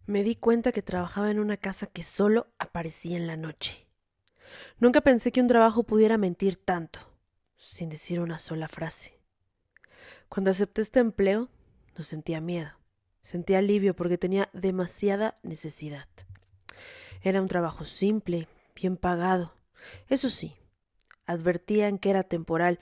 Me di cuenta que trabajaba en una casa que solo aparecía en la noche. Nunca pensé que un trabajo pudiera mentir tanto, sin decir una sola frase. Cuando acepté este empleo, no sentía miedo. Sentía alivio porque tenía demasiada necesidad. Era un trabajo simple, bien pagado. Eso sí, advertían que era temporal,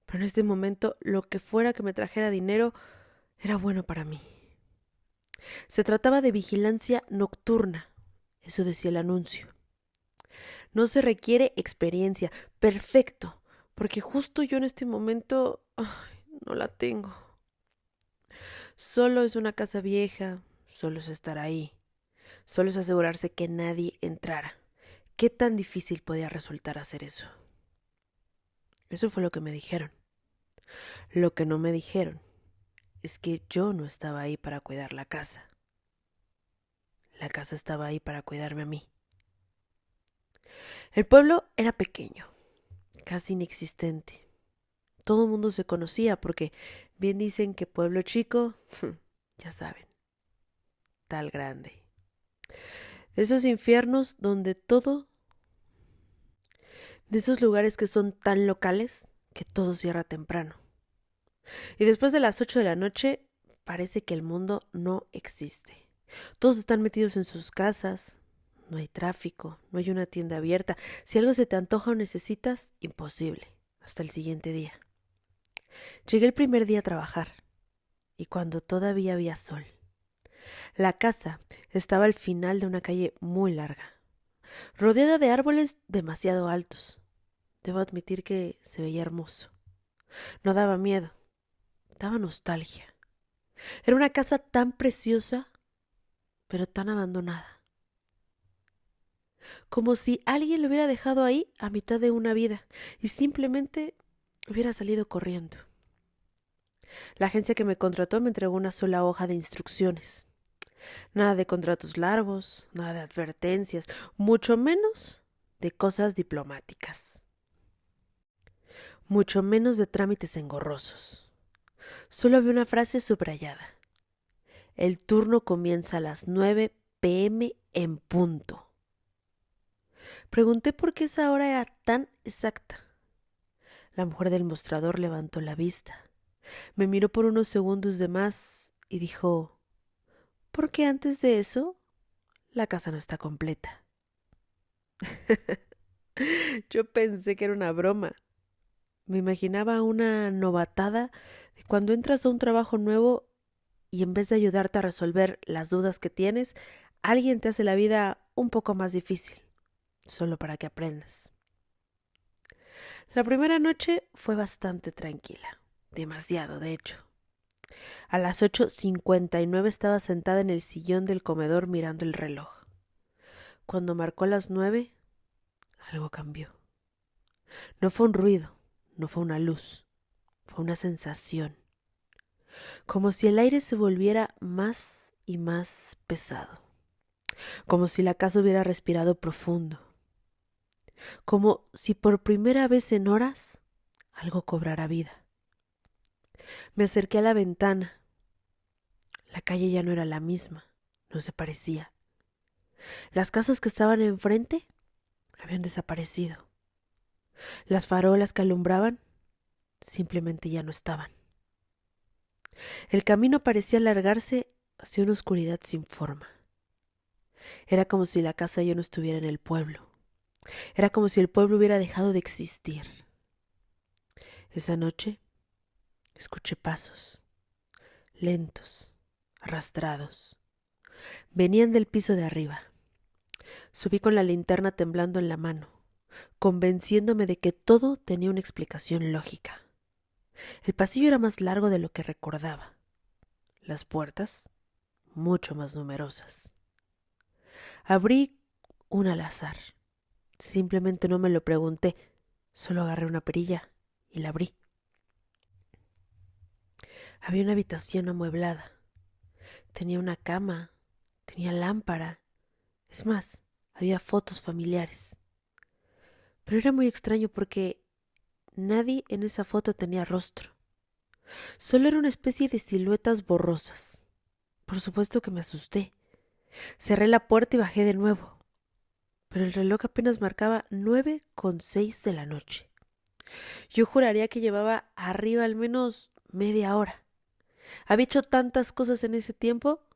pero en este momento lo que fuera que me trajera dinero era bueno para mí. Se trataba de vigilancia nocturna, eso decía el anuncio. No se requiere experiencia, perfecto, porque justo yo en este momento no la tengo. Solo es una casa vieja, solo es estar ahí, solo es asegurarse que nadie entrara. ¿Qué tan difícil podía resultar hacer eso? Eso fue lo que me dijeron. Lo que no me dijeron es que yo no estaba ahí para cuidar la casa. La casa estaba ahí para cuidarme a mí. El pueblo era pequeño, casi inexistente. Todo el mundo se conocía porque bien dicen que pueblo chico, ya saben, tal grande. De esos infiernos donde todo, de esos lugares que son tan locales que todo cierra temprano. Y después de las 8 de la noche parece que el mundo no existe. Todos están metidos en sus casas, no hay tráfico, no hay una tienda abierta. Si algo se te antoja o necesitas, imposible. Hasta el siguiente día. Llegué el primer día a trabajar y cuando todavía había sol. La casa estaba al final de una calle muy larga, rodeada de árboles demasiado altos. Debo admitir que se veía hermoso. No daba miedo, daba nostalgia. Era una casa tan preciosa, pero tan abandonada. Como si alguien lo hubiera dejado ahí a mitad de una vida y simplemente hubiera salido corriendo. La agencia que me contrató me entregó una sola hoja de instrucciones. Nada de contratos largos, nada de advertencias, mucho menos de cosas diplomáticas, mucho menos de trámites engorrosos. Solo había una frase subrayada. El turno comienza a las 9 p.m. en punto. Pregunté por qué esa hora era tan exacta. La mujer del mostrador levantó la vista, me miró por unos segundos de más y dijo, porque antes de eso, la casa no está completa. Yo pensé que era una broma. Me imaginaba una novatada de cuando entras a un trabajo nuevo y en vez de ayudarte a resolver las dudas que tienes, alguien te hace la vida un poco más difícil, solo para que aprendas. La primera noche fue bastante tranquila, demasiado de hecho. A las 8:59 estaba sentada en el sillón del comedor mirando el reloj. Cuando marcó las 9, algo cambió. No fue un ruido, no fue una luz, fue una sensación. Como si el aire se volviera más y más pesado. Como si la casa hubiera respirado profundo. Como si por primera vez en horas algo cobrara vida. Me acerqué a la ventana. La calle ya no era la misma, no se parecía. Las casas que estaban enfrente habían desaparecido. Las farolas que alumbraban simplemente ya no estaban. El camino parecía alargarse hacia una oscuridad sin forma. Era como si la casa ya no estuviera en el pueblo. Era como si el pueblo hubiera dejado de existir. Esa noche escuché pasos, lentos, arrastrados. Venían del piso de arriba. Subí con la linterna temblando en la mano, convenciéndome de que todo tenía una explicación lógica. El pasillo era más largo de lo que recordaba. Las puertas, mucho más numerosas. Abrí una al azar. Simplemente no me lo pregunté, solo agarré una perilla y la abrí. Había una habitación amueblada. Tenía una cama, tenía lámpara. Es más, había fotos familiares. Pero era muy extraño porque nadie en esa foto tenía rostro. Solo era una especie de siluetas borrosas. Por supuesto que me asusté. Cerré la puerta y bajé de nuevo, pero el reloj apenas marcaba 9:06 de la noche. Yo juraría que llevaba arriba al menos media hora. Había hecho tantas cosas en ese tiempo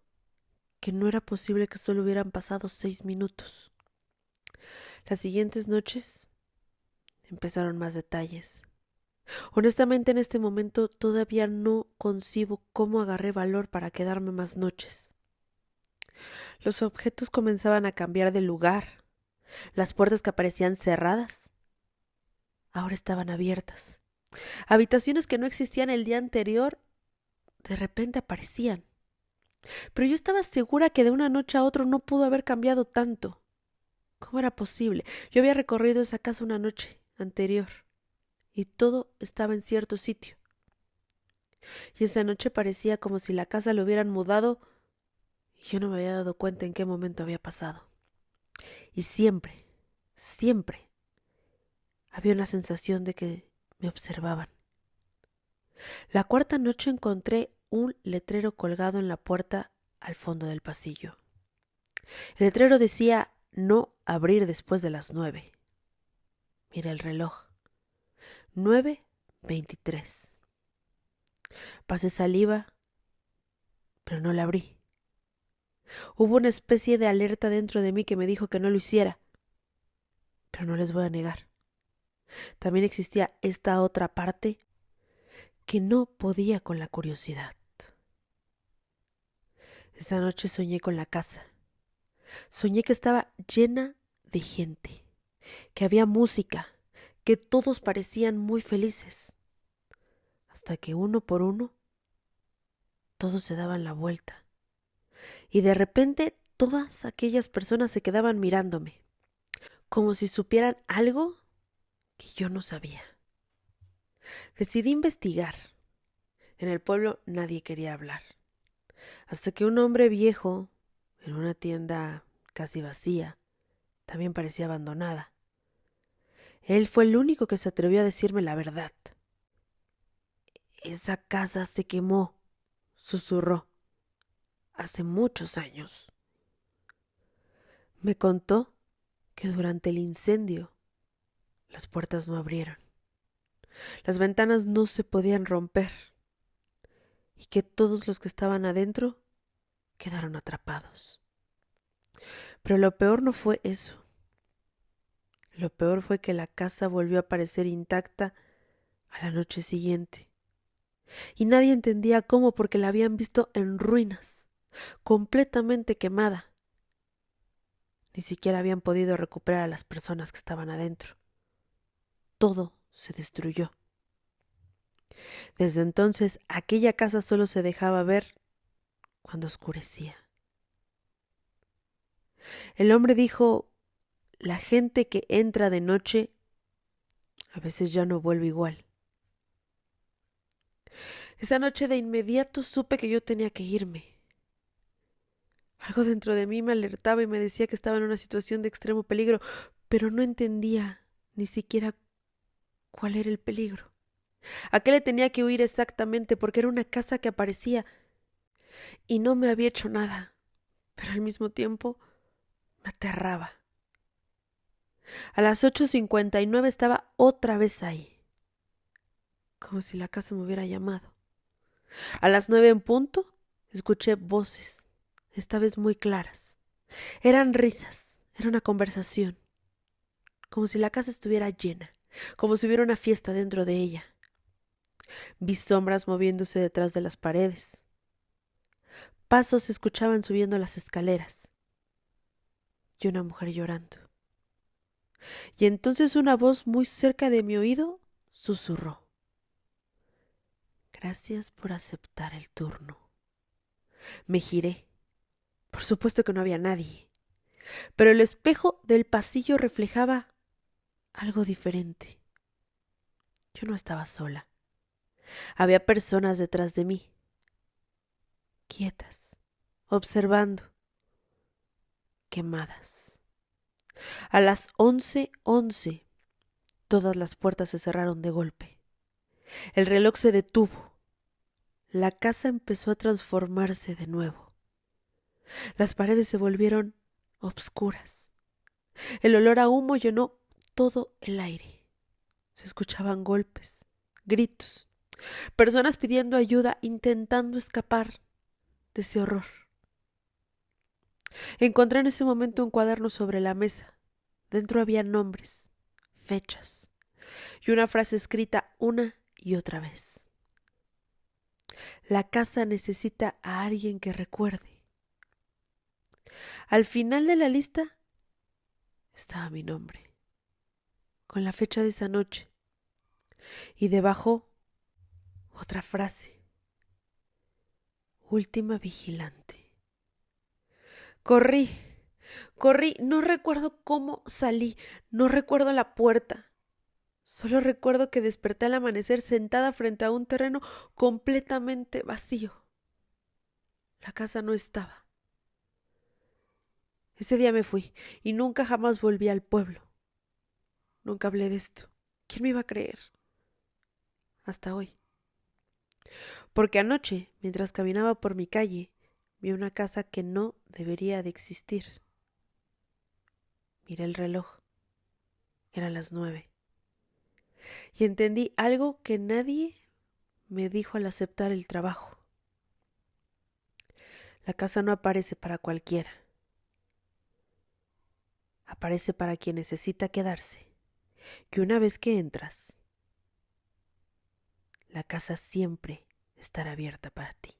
que no era posible que solo hubieran pasado 6 minutos. Las siguientes noches empezaron más detalles. Honestamente, en este momento todavía no concibo cómo agarré valor para quedarme más noches. Los objetos comenzaban a cambiar de lugar. Las puertas que aparecían cerradas ahora estaban abiertas. Habitaciones que no existían el día anterior de repente aparecían. Pero yo estaba segura que de una noche a otra no pudo haber cambiado tanto. ¿Cómo era posible? Yo había recorrido esa casa una noche anterior y todo estaba en cierto sitio. Y esa noche parecía como si la casa lo hubieran mudado y yo no me había dado cuenta en qué momento había pasado. Y siempre, siempre había una sensación de que me observaban. La cuarta noche encontré un letrero colgado en la puerta al fondo del pasillo. El letrero decía no abrir después de las 9. Miré el reloj. 9:23. Pasé saliva, pero no la abrí. Hubo una especie de alerta dentro de mí que me dijo que no lo hiciera. Pero no les voy a negar. También existía esta otra parte que no podía con la curiosidad. Esa noche soñé con la casa. Soñé que estaba llena de gente, que había música, que todos parecían muy felices. Hasta que uno por uno, todos se daban la vuelta. Y de repente todas aquellas personas se quedaban mirándome, como si supieran algo que yo no sabía. Decidí investigar. En el pueblo nadie quería hablar. Hasta que un hombre viejo, en una tienda casi vacía, también parecía abandonada. Él fue el único que se atrevió a decirme la verdad. Esa casa se quemó, susurró, hace muchos años. Me contó que durante el incendio las puertas no abrieron, las ventanas no se podían romper y que todos los que estaban adentro quedaron atrapados. Pero lo peor no fue eso. Lo peor fue que la casa volvió a aparecer intacta a la noche siguiente. Y nadie entendía cómo, porque la habían visto en ruinas, completamente quemada. Ni siquiera habían podido recuperar a las personas que estaban adentro. Todo se destruyó. Desde entonces, aquella casa solo se dejaba ver cuando oscurecía. El hombre dijo: la gente que entra de noche a veces ya no vuelve igual. Esa noche de inmediato supe que yo tenía que irme. Algo dentro de mí me alertaba y me decía que estaba en una situación de extremo peligro, pero no entendía ni siquiera cuál era el peligro. ¿A qué le tenía que huir exactamente? Porque era una casa que aparecía y no me había hecho nada, pero al mismo tiempo me aterraba. A las 8:59 estaba otra vez ahí, como si la casa me hubiera llamado. A las 9 en punto escuché voces, esta vez muy claras. Eran risas, era una conversación, como si la casa estuviera llena, como si hubiera una fiesta dentro de ella. Vi sombras moviéndose detrás de las paredes. Pasos se escuchaban subiendo las escaleras. Y una mujer llorando. Y entonces una voz muy cerca de mi oído susurró: gracias por aceptar el turno. Me giré. Por supuesto que no había nadie, pero el espejo del pasillo reflejaba algo diferente. Yo no estaba sola. Había personas detrás de mí, quietas, observando, quemadas. A las 11:11 todas las puertas se cerraron de golpe. El reloj se detuvo. La casa empezó a transformarse de nuevo. Las paredes se volvieron obscuras. El olor a humo llenó todo el aire. Se escuchaban golpes, gritos, personas pidiendo ayuda, intentando escapar de ese horror. Encontré en ese momento un cuaderno sobre la mesa. Dentro había nombres, fechas y una frase escrita una y otra vez. La casa necesita a alguien que recuerde. Al final de la lista estaba mi nombre, con la fecha de esa noche, y debajo otra frase: última vigilante. Corrí, no recuerdo cómo salí, no recuerdo la puerta. Solo recuerdo que desperté al amanecer sentada frente a un terreno completamente vacío. La casa no estaba. Ese día me fui y nunca jamás volví al pueblo. Nunca hablé de esto. ¿Quién me iba a creer? Hasta hoy. Porque anoche, mientras caminaba por mi calle, vi una casa que no debería de existir. Miré el reloj. Eran las 9. Y entendí algo que nadie me dijo al aceptar el trabajo. La casa no aparece para cualquiera. Aparece para quien necesita quedarse. Y una vez que entras, la casa siempre estará abierta para ti.